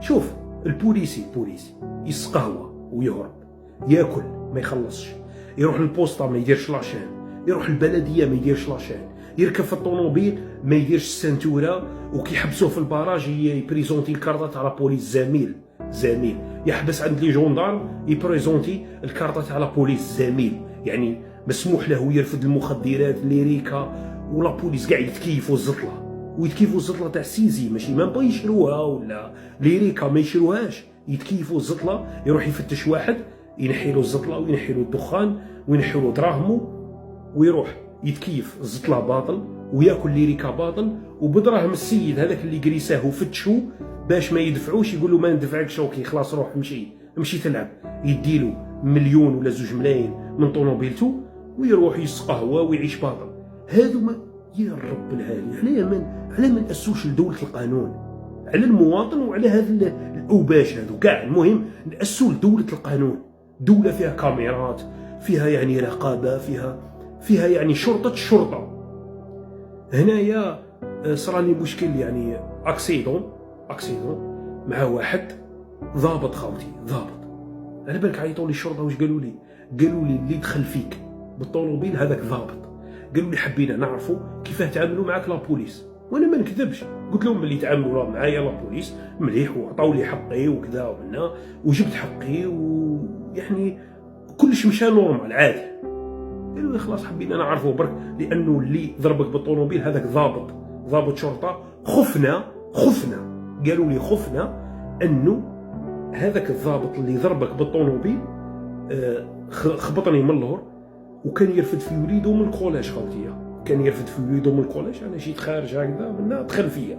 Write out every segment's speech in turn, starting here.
شوف البوليسي يسقى هو ويهرب، ياكل ما يخلصش، يروح للبوسطه ما يديرش لاشين، يروح البلديه ما يديرش لاشين، يركب في الطوموبيل ما يديرش السنتوره، وكيحبسوه في الباراج يبريزونتي الكارطه تاع لابوليس زميل يحبس عند لي جوندارم يبريزونتي الكارطه تاع لابوليس زميل، يعني مسموح له يرفد المخدرات ليريكا، ولا بوليس كاع يتكيفوا الزطله تاع سيزي، ماشي ما بغا يشروها ولا ليريكا ما يشروهاش، يتكيفوا الزطله، يروح يفتش واحد ينحي له الزطله وينحي له الدخان وينحي له دراهمه، ويروح يتكيف الزطله باطل وياكل ليريكا باطل، وبدراهم السيد هذاك اللي قريساه وفتشو باش ما يدفعوش يقول له ما ندفعكش اوكي خلاص روح امشي تلعب، يديله 1 ولا 2 ملايين من طوموبيلته ويروح يسقى هو ويعيش باطل. هادو ما يا رب العالي على ما نأسوش لدولة القانون، على المواطن وعلى هذا الاوباش هذو كاع، المهم نأسوا لدولة القانون، دولة فيها كاميرات، فيها يعني رقابة، فيها يعني الشرطة. هنايا صرالي مشكل، يعني اكسيدون مع واحد ضابط خوتي، على بالك عيطوا لي الشرطه واش قالوا لي اللي دخل فيك بالطوموبيل هذاك ضابط، قالوا لي حبينا نعرفوا كيفاه تعاملوا معاك لابوليس، وانا ما نكذبش قلت لهم اللي تعاملوا معايا لابوليس مليح وعطاو لي حقي وكذا ومنا وجبت حقي ويعني كلش مشى نورمال عادي. قالوا لي خلاص حبينا نعرفوا برك لانه اللي ضربك بالطوموبيل هذاك ضابط شرطه، خفنا قالوا لي خفنا انه هذاك الضابط اللي ضربك بالطوموبيل خبطني من اللور وكان يرفد في وليدو من الكوليج خوتيا، انا جيت خارج هكذا منا دخل فيا.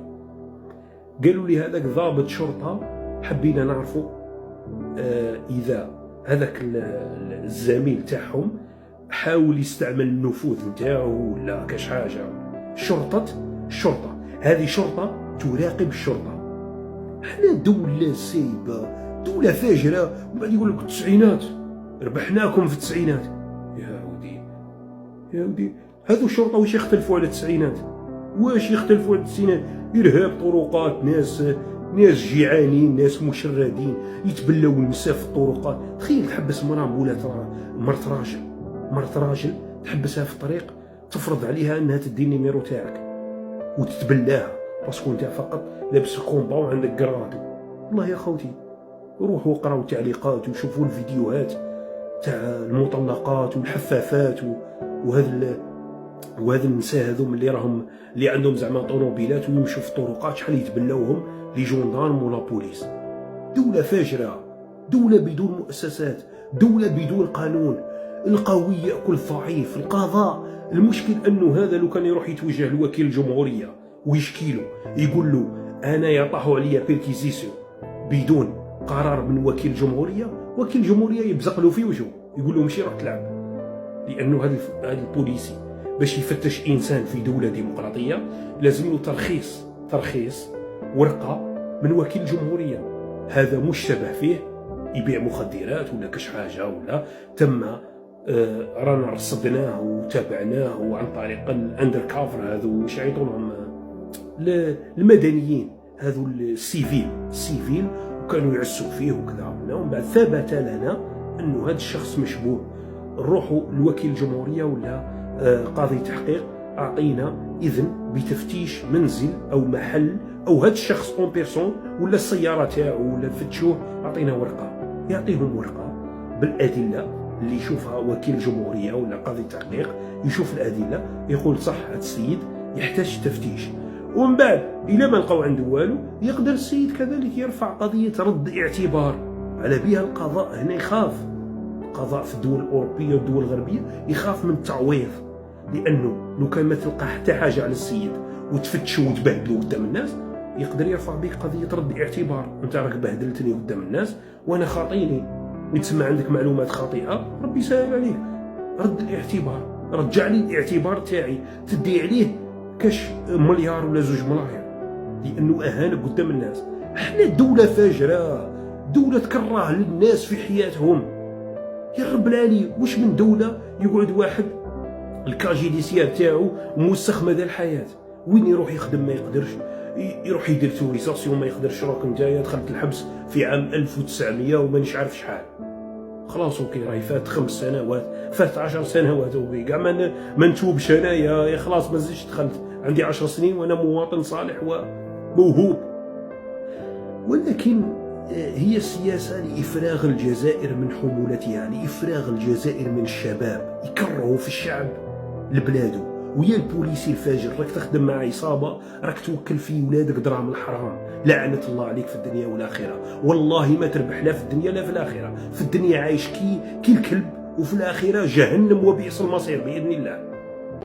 قالوا لي هذاك ضابط شرطه حبينا نعرفوا اذا هذاك الزميل تاعهم حاول يستعمل النفوذ نتاعو ولا كاش حاجه. الشرطه هذه شرطه تراقب الشرطه. احنا دولة سايبة، دولة فاجرة، وبعد يقول لك التسعينات ربحناكم في التسعينات. يا ودي هذو الشرطة واش يختلفوا على التسعينات؟ إرهاب طرقات، ناس جيعانين، ناس مشردين يتبلاو النساء في الطرقات. تخيل تحبس مرأة ولا مرت راجل تحبسها في الطريق تفرض عليها انها تدي النيميرو تاعك وتتبلاها باسكو انت فقط لابس الكومبا وعندك كرادو. والله يا خوتي روحوا قراو التعليقات وشوفوا الفيديوهات تاع المطلقات والحفافات وهذا النساء هذوم اللي عندهم زعما طوموبيلات ويمشوا في الطرقات شحال يتبلاوهم لي جوندارم ولا بوليس. دولة فاجرة، دولة بدون مؤسسات، دولة بدون قانون، القوي يأكل الضعيف، القضاء. المشكل انه هذا لو كان يروح يتوجه لوكيل الجمهورية ويشكيله يقول له انا يطاحوا عليا بيركيزيسيون بدون قرار من وكيل الجمهورية يبزق له في وجهه يقول له مشي روح تلعب، لانه هذا البوليسي باش يفتش انسان في دولة ديمقراطية لازم له ترخيص ورقة من وكيل الجمهورية. هذا مشتبه فيه يبيع مخدرات ولا كاش حاجة ولا تم رانا رصدناه وتابعناه وعن طريق الاندر كافر هذو واش يعيطوا لهم المدنيين هذو السيفيل وكانوا يعسوا فيه وكذا. ومن بعد ثبت لنا انه هذا الشخص مشبوه، نروحوا لوكيل الجمهورية ولا قاضي تحقيق اعطينا اذن بتفتيش منزل او محل او هذا الشخص اون بيرسون ولا السيارة تاعو ولا فتشوه، اعطينا ورقة، يعطيهم ورقة بالادلة اللي يشوفها وكيل الجمهورية ولا قاضي التحقيق، يشوف الأدلة يقول صح هذا السيد يحتاج تفتيش. ومن بعد إلى ما لقاو عنده والو يقدر السيد كذلك يرفع قضية رد اعتبار على بها. القضاء هنا يخاف، القضاء في الدول الأوروبية والدول الغربية يخاف من التعويض، لأنه لو كان ما تلقى حتى حاجة على السيد وتفتشوا وتبهدلوا قدام الناس يقدر يرفع بك قضية رد اعتبار. أنت راك بهدلتني قدام الناس وأنا خاطيني، يتسمى عندك معلومات خاطئة ربي يسهل عليك، رد الاعتبار، رجع لي الاعتبار تاعي، تدي عليه كاش مليار ولا 2 ملاير لأنه أهانك قدام الناس. احنا دولة فاجرة، دولة تكره للناس في حياتهم. يا رب العالي واش من دولة يقعد واحد الكاجيديسيال تاعو موسخ مدى الحياة، وين يروح يخدم ما يقدرش، يروح يدير توريزاسيون ما يقدرش. راك نتايا دخلت الحبس في عام 1900 ومانيش عارف شحال. خلاص اوكي راهي فات 5 سنوات، فات 10 سنوات اوكي كاع ما نتوبش انايا، خلاص ما زدتش دخلت، عندي 10 سنين وانا مواطن صالح وموهوب. ولكن هي السياسة لإفراغ الجزائر من حمولتها، لإفراغ الجزائر من الشباب، يكرهوا في الشعب لبلادو. ويا البوليسي الفاجر راك تخدم مع عصابة، راك توكل في ولادك دراهم الحرام، لعنة الله عليك في الدنيا والآخرة. والله ما تربح لا في الدنيا لا في الآخرة. في الدنيا عايش كي الكلب، وفي الآخرة جهنم وبئس المصير بإذن الله.